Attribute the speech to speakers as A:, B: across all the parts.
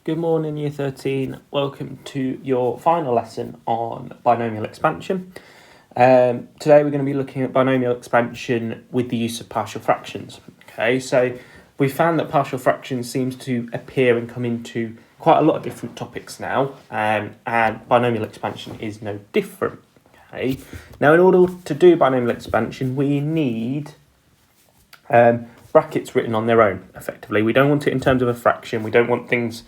A: Good morning, Year 13. Welcome to your final lesson on binomial expansion. Today we're going to be looking at binomial expansion with the use of partial fractions. Okay, so we found that partial fractions seems to appear and come into quite a lot of different topics now, and binomial expansion is no different. Okay, now in order to do binomial expansion, we need brackets written on their own, effectively. We don't want it in terms of a fraction. We don't want things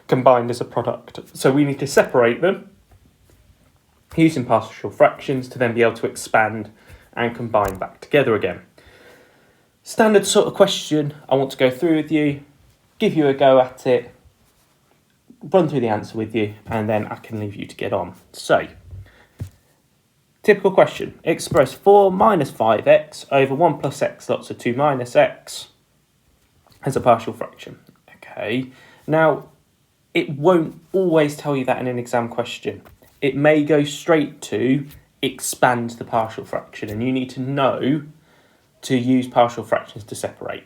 A: combined as a product. So we need to separate them using partial fractions to then be able to expand and combine back together again. Standard sort of question I want to go through with you, give you a go at it, run through the answer with you, and then I can leave you to get on. So, typical question. Express 4 minus 5x over 1 plus x lots of 2 minus x as a partial fraction. Okay, now it won't always tell you that in an exam question. It may go straight to expand the partial fraction, and you need to know to use partial fractions to separate.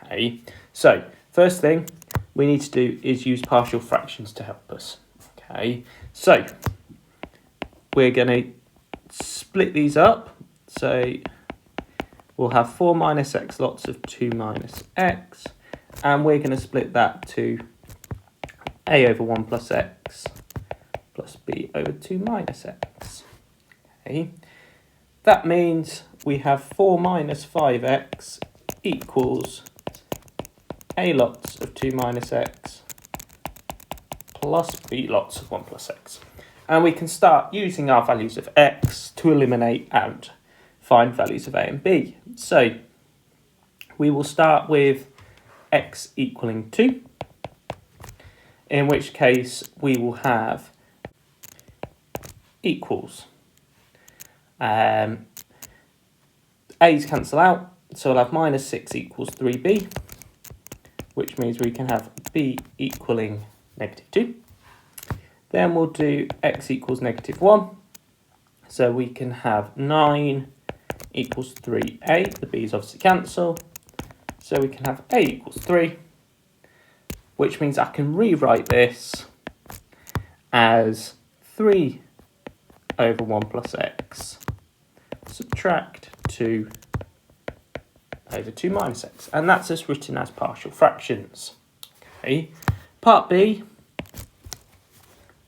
A: Okay, so first thing we need to do is use partial fractions to help us. Okay, so we're going to split these up. So we'll have 4 minus x lots of 2 minus x, and we're going to split that to a over 1 plus x plus b over 2 minus x. Okay, that means we have 4 minus 5x equals a lots of 2 minus x plus b lots of 1 plus x. And we can start using our values of x to eliminate and find values of a and b. So we will start with x equaling 2, in which case we will have equals. A's cancel out, so we'll have minus 6 equals 3b, which means we can have b equaling negative 2. Then we'll do x equals negative 1, so we can have 9 equals 3a, the b's obviously cancel, so we can have a equals 3, which means I can rewrite this as 3 over 1 plus x subtract 2 over 2 minus x. And that's just written as partial fractions. Okay. Part B,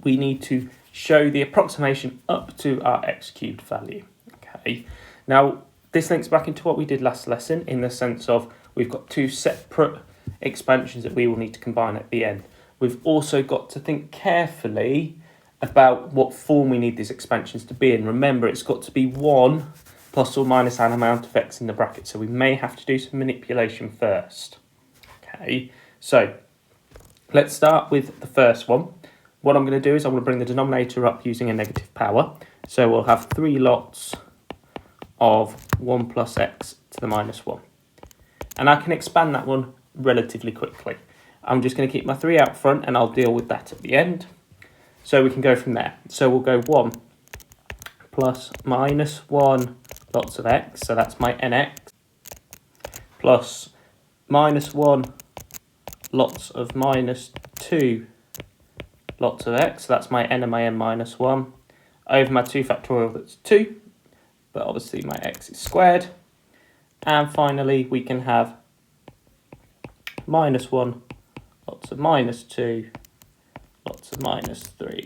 A: we need to show the approximation up to our x cubed value. Okay. Now, this links back into what we did last lesson in the sense of we've got two separate expansions that we will need to combine at the end. We've also got to think carefully about what form we need these expansions to be in. Remember, it's got to be 1 plus or minus an amount of x in the bracket, so we may have to do some manipulation first. Okay, so let's start with the first one. What I'm going to do is I'm going to bring the denominator up using a negative power. So we'll have 3 lots of 1 plus x to the minus 1. And I can expand that one relatively quickly. I'm just going to keep my 3 out front and I'll deal with that at the end. So we can go from there. So we'll go 1 plus minus 1 lots of x, so that's my nx, plus minus 1 lots of minus 2 lots of x, so that's my n and my n minus 1, over my 2 factorial, that's 2, but obviously my x is squared. And finally we can have minus 1 lots of minus 2 lots of minus 3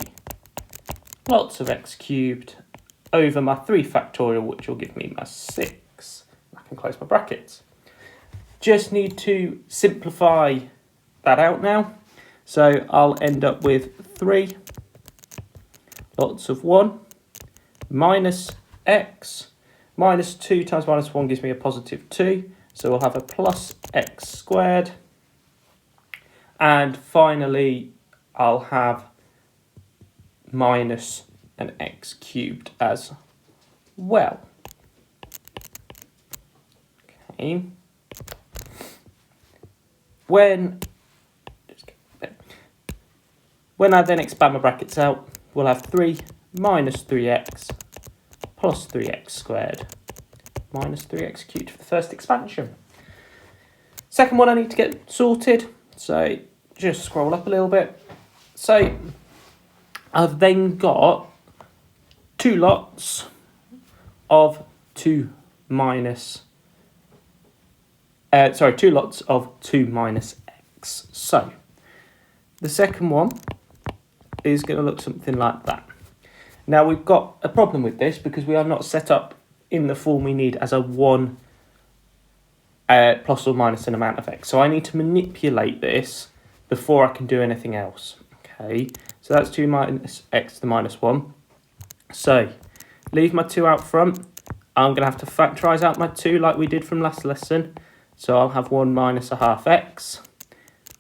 A: lots of x cubed over my 3 factorial, which will give me my 6. I can close my brackets. Just need to simplify that out now. So I'll end up with 3 lots of 1 minus x. Minus 2 times minus 1 gives me a positive 2. So we'll have a plus x squared. And finally, I'll have minus an x cubed as well. Okay. When I then expand my brackets out, we'll have 3 minus 3x plus 3x squared minus 3x cubed for the first expansion. Second one I need to get sorted, so just scroll up a little bit. So I've then got two lots of 2 minus x. So the second one is going to look something like that. Now we've got a problem with this because we are not set up in the form we need as a 1 plus or minus an amount of x. So I need to manipulate this before I can do anything else. Okay, so that's 2 minus x to the minus 1. So leave my 2 out front. I'm going to have to factorise out my 2 like we did from last lesson. So I'll have 1 minus a half x,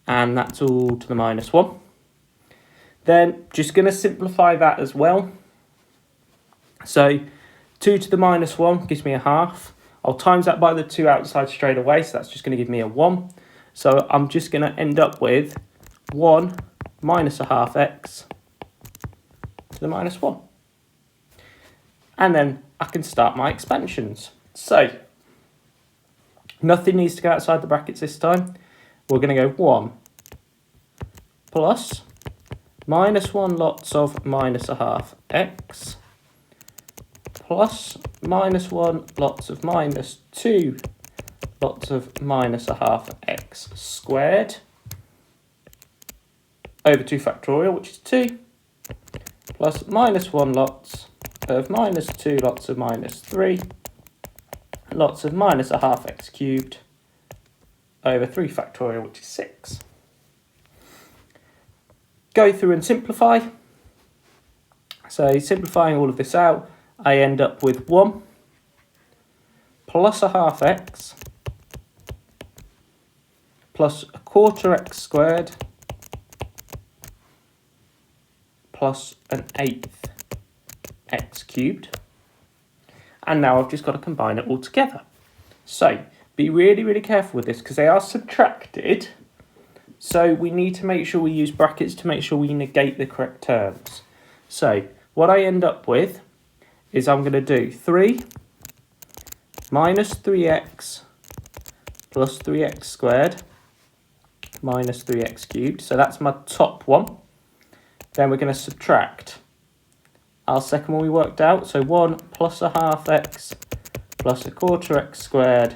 A: and that's all to the minus 1. Then just going to simplify that as well. So 2 to the minus 1 gives me a half. I'll times that by the 2 outside straight away, so that's just going to give me a 1. So I'm just going to end up with 1 minus a half x to the minus 1. And then I can start my expansions. So nothing needs to go outside the brackets this time. We're going to go 1 plus minus 1 lots of minus a half x plus minus 1 lots of minus 2 lots of minus a half x squared over 2 factorial, which is 2, plus minus 1 lots of minus 2 lots of minus 3 lots of minus a half x cubed over 3 factorial, which is 6. Go through and simplify. So simplifying all of this out, I end up with 1 plus a half x plus a quarter x squared plus an 1/8 x cubed. And now I've just got to combine it all together. So be really, really careful with this because they are subtracted. So we need to make sure we use brackets to make sure we negate the correct terms. So what I end up with is I'm going to do 3 minus 3x plus 3x squared minus 3x cubed. So that's my top one. Then we're going to subtract our second one we worked out. So 1 plus a half x plus a quarter x squared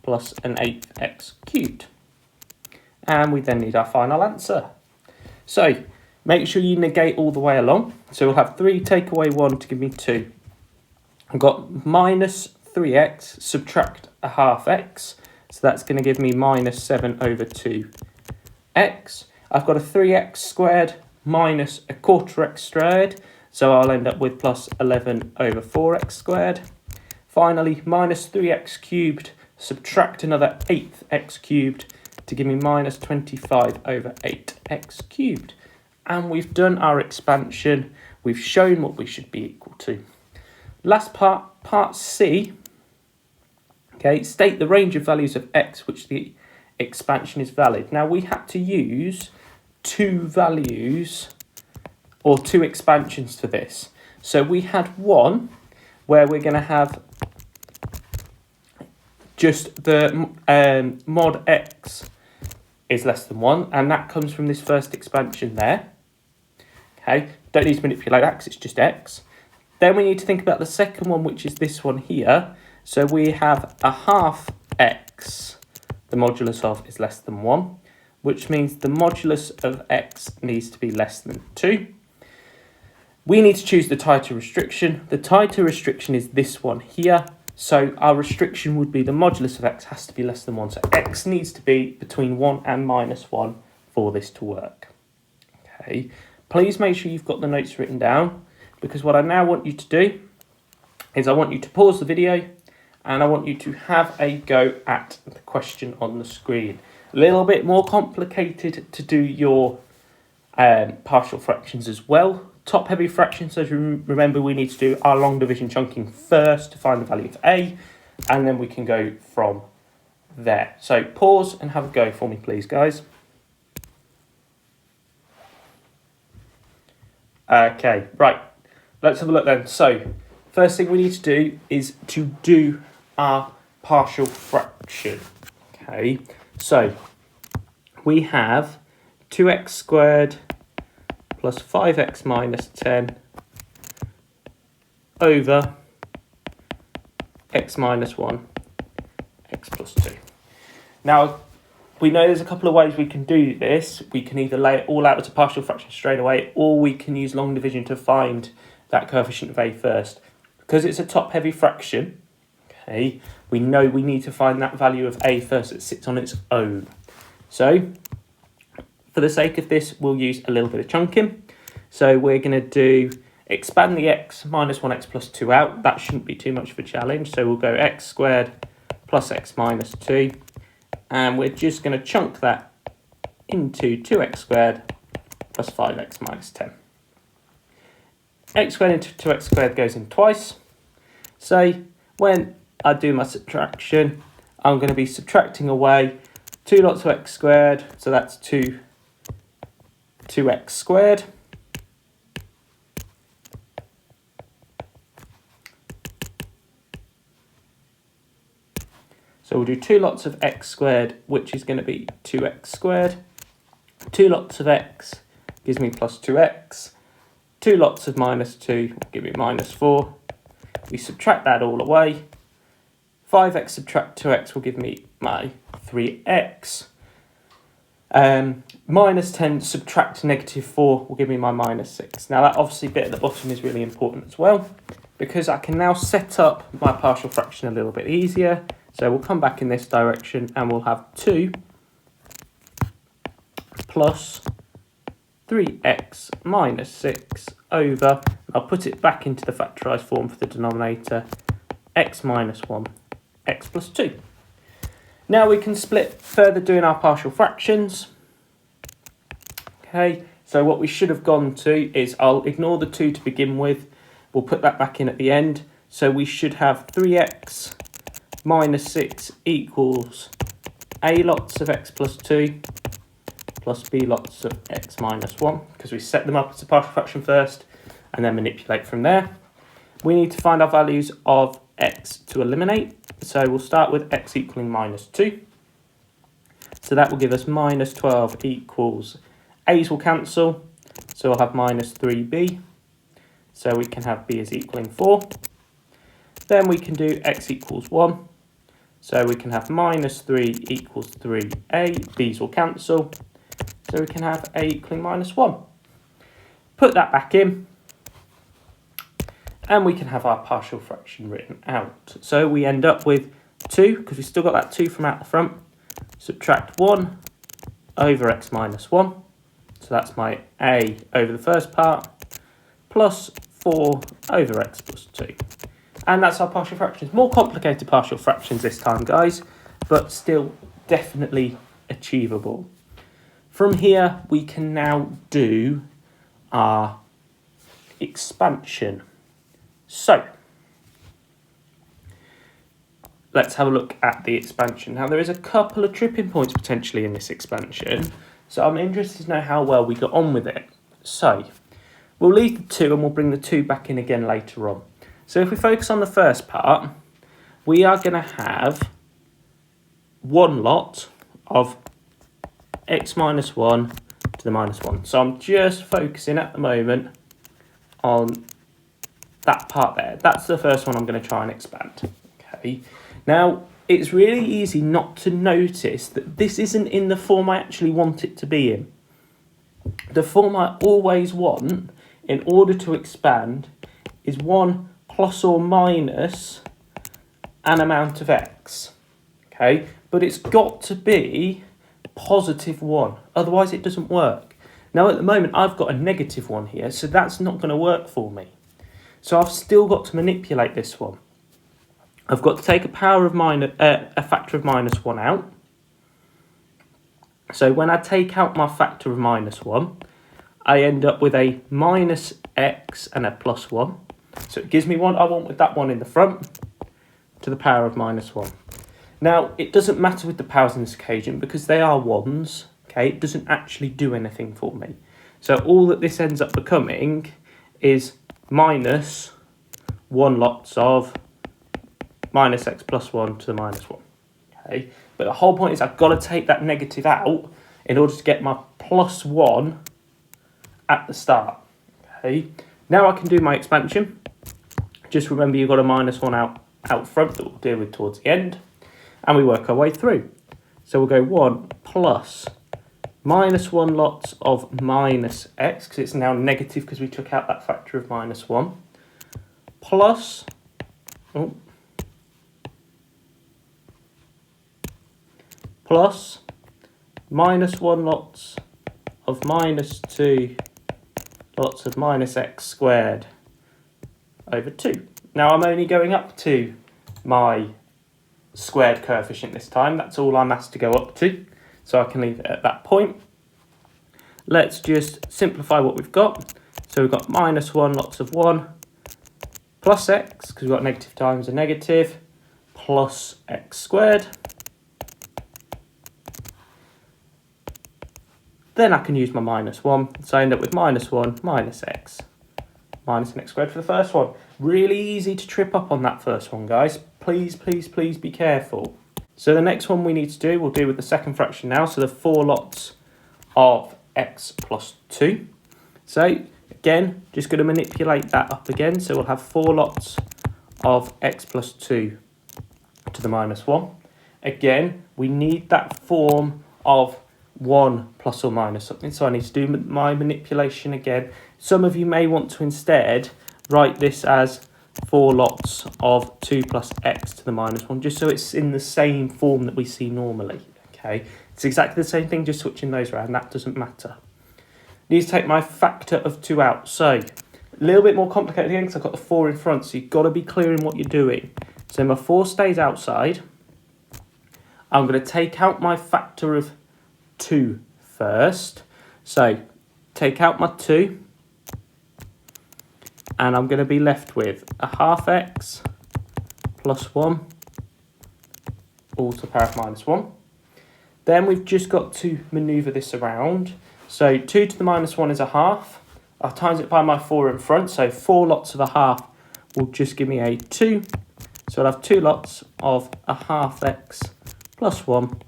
A: plus an 1/8 x cubed. And we then need our final answer. So make sure you negate all the way along. So we'll have 3 take away 1 to give me 2. I've got minus 3x, subtract a half x. So that's going to give me minus 7 over 2x. I've got a 3x squared minus a quarter x squared. So I'll end up with plus 11 over 4x squared. Finally, minus 3x cubed, subtract another 8x cubed to give me minus 25 over 8x cubed. And we've done our expansion. We've shown what we should be equal to. Last part, part C. Okay, state the range of values of x which the expansion is valid. Now we had to use 2 values or 2 expansions for this. So we had one where we're going to have just the mod x is less than 1, and that comes from this first expansion there. Okay, don't need to manipulate that because it's just x. Then we need to think about the second one, which is this one here. So we have a half x, the modulus of is less than 1, which means the modulus of x needs to be less than 2. We need to choose the tighter restriction. The tighter restriction is this one here. So our restriction would be the modulus of x has to be less than 1. So x needs to be between 1 and minus 1 for this to work. Okay, please make sure you've got the notes written down, because what I now want you to do is I want you to pause the video and I want you to have a go at the question on the screen. A little bit more complicated to do your partial fractions as well. Top heavy fractions, so remember we need to do our long division chunking first to find the value of a, and then we can go from there. So pause and have a go for me, please, guys. Okay, right, let's have a look then. So first thing we need to do is to do our partial fraction. Okay, so we have 2x squared plus 5x minus 10 over x minus 1, x plus 2. Now, we know there's a couple of ways we can do this. We can either lay it all out as a partial fraction straight away, or we can use long division to find that coefficient of a first. Because it's a top-heavy fraction, okay, we know we need to find that value of a first that sits on its own. So, for the sake of this, we'll use a little bit of chunking. So we're going to do expand the x minus 1x plus 2 out. That shouldn't be too much of a challenge. So we'll go x squared plus x minus 2. And we're just going to chunk that into 2x squared plus 5x minus 10. X squared into 2x squared goes in twice. So when I do my subtraction, I'm going to be subtracting away 2 lots of x squared. So that's 2x squared. So we'll do 2 lots of x squared, which is going to be 2x squared. 2 lots of x gives me plus 2x. 2 lots of minus 2 will give me minus 4. We subtract that all away. 5x subtract 2x will give me my 3x. Minus 10 subtract negative 4 will give me my minus 6. Now that obviously bit at the bottom is really important as well, because I can now set up my partial fraction a little bit easier. So we'll come back in this direction and we'll have 2 plus 3x minus 6 over, I'll put it back into the factorised form for the denominator, x minus 1, x plus 2. Now we can split further doing our partial fractions. Okay, so what we should have gone to is, I'll ignore the 2 to begin with, we'll put that back in at the end. So we should have 3x minus 6 equals a lots of x plus 2 plus b lots of x minus 1, because we set them up as a partial fraction first and then manipulate from there. We need to find our values of x to eliminate. So we'll start with x equaling minus 2. So that will give us minus 12 equals, a's will cancel, so we'll have minus 3b. So we can have b is equaling 4. Then we can do x equals 1. So we can have minus 3 equals 3a, b's will cancel. So we can have a equaling minus 1. Put that back in. And we can have our partial fraction written out. So we end up with 2, because we've still got that 2 from out the front. Subtract 1 over x minus 1. So that's my a over the first part. Plus 4 over x plus 2. And that's our partial fractions. More complicated partial fractions this time, guys, but still definitely achievable. From here, we can now do our expansion. So, let's have a look at the expansion. Now, there is a couple of tripping points potentially in this expansion, so I'm interested to know how well we got on with it. So, we'll leave the 2 and we'll bring the 2 back in again later on. So if we focus on the first part, we are going to have one lot of x minus 1 to the minus 1. So I'm just focusing at the moment on that part there. That's the first one I'm going to try and expand. Okay. Now, it's really easy not to notice that this isn't in the form I actually want it to be in. The form I always want in order to expand is 1 plus or minus an amount of x, okay? But it's got to be positive 1, otherwise it doesn't work. Now at the moment I've got a negative 1 here, so that's not going to work for me. So I've still got to manipulate this one. I've got to take a factor of minus 1 out. So when I take out my factor of minus 1, I end up with a minus x and a plus 1. So it gives me what I want with that one in the front to the power of minus 1. Now, it doesn't matter with the powers in this occasion because they are 1s, okay? It doesn't actually do anything for me. So all that this ends up becoming is minus 1 lots of minus x plus 1 to the minus 1, okay? But the whole point is I've got to take that negative out in order to get my plus 1 at the start. Okay, now I can do my expansion. Just remember you've got a -1 out front that we'll deal with towards the end. And we work our way through. So we'll go 1 plus -1 lots of minus x, because it's now negative because we took out that factor of -1, plus, plus -1 lots of -2 lots of minus x squared over 2. Now I'm only going up to my squared coefficient this time. That's all I'm asked to go up to, so I can leave it at that point. Let's just simplify what we've got. So we've got -1 lots of 1 plus x, because we've got negative times a negative, plus x squared. Then I can use my -1, so I end up with -1 minus x minus an x squared for the first one. Really easy to trip up on that first one, guys. Please, please, please be careful. So the next one we need to do, we'll do with the second fraction now. So the 4 lots of x plus 2. So again, just going to manipulate that up again. So we'll have 4 lots of x plus 2 to the -1. Again, we need that form of 1 plus or minus something. So I need to do my manipulation again. Some of you may want to instead write this as 4 lots of 2 plus x to the -1, just so it's in the same form that we see normally. Okay, it's exactly the same thing, just switching those around. That doesn't matter. Need to take my factor of 2 out. So a little bit more complicated again because I've got the 4 in front. So you've got to be clear in what you're doing. So my 4 stays outside. I'm going to take out my factor of 2 first. So take out my 2. And I'm going to be left with a half x plus 1 all to the power of -1. Then we've just got to manoeuvre this around. So 2 to the -1 is a half. I'll times it by my 4 in front. So 4 lots of a half will just give me a 2. So I'll have 2 lots of a half x plus 1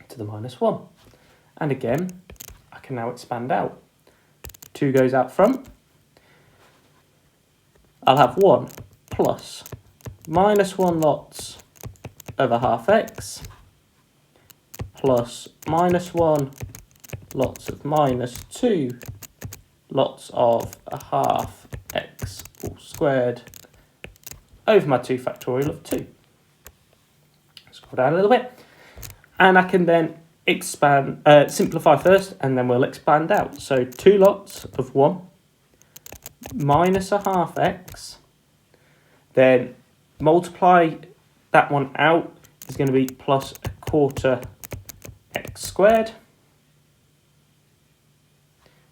A: to the -1. And again, I can now expand out. 2 goes out front. I'll have 1 plus -1 lots of a half x plus -1 lots of -2 lots of a half x all squared over my 2 factorial of 2. Scroll down a little bit. And I can then simplify first, and then we'll expand out. So 2 lots of 1 minus a half x, then multiply that one out is going to be plus a quarter x squared.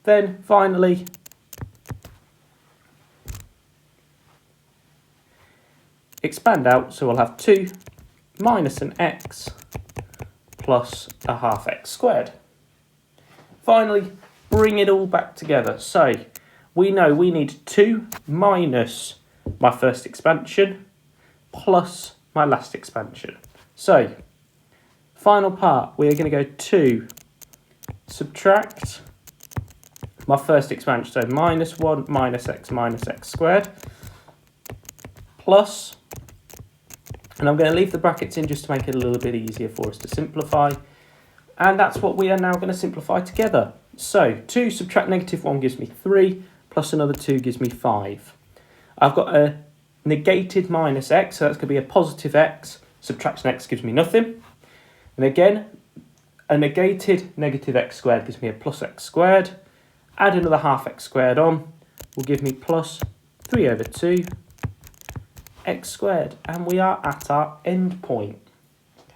A: Then finally, expand out, so we'll have 2 minus an x plus a half x squared. Finally, bring it all back together. So we know we need 2 minus my first expansion plus my last expansion. So, final part, we're going to go 2, subtract my first expansion, so -1 minus x squared, plus, and I'm going to leave the brackets in just to make it a little bit easier for us to simplify, and that's what we are now going to simplify together. So, 2 subtract -1 gives me 3, plus another 2 gives me 5. I've got a negated minus x, so that's going to be a positive x. Subtraction x gives me nothing. And again, a negated negative x squared gives me a plus x squared. Add another half x squared on, will give me plus 3 over 2 x squared. And we are at our end point.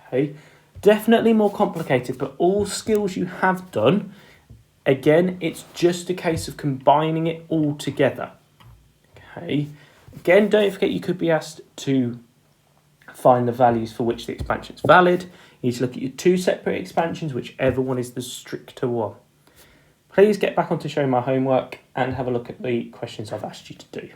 A: Okay, definitely more complicated, but all skills you have done. Again, it's just a case of combining it all together. Okay. Again, don't forget you could be asked to find the values for which the expansion is valid. You need to look at your 2 separate expansions, whichever one is the stricter one. Please get back onto showing my homework and have a look at the questions I've asked you to do.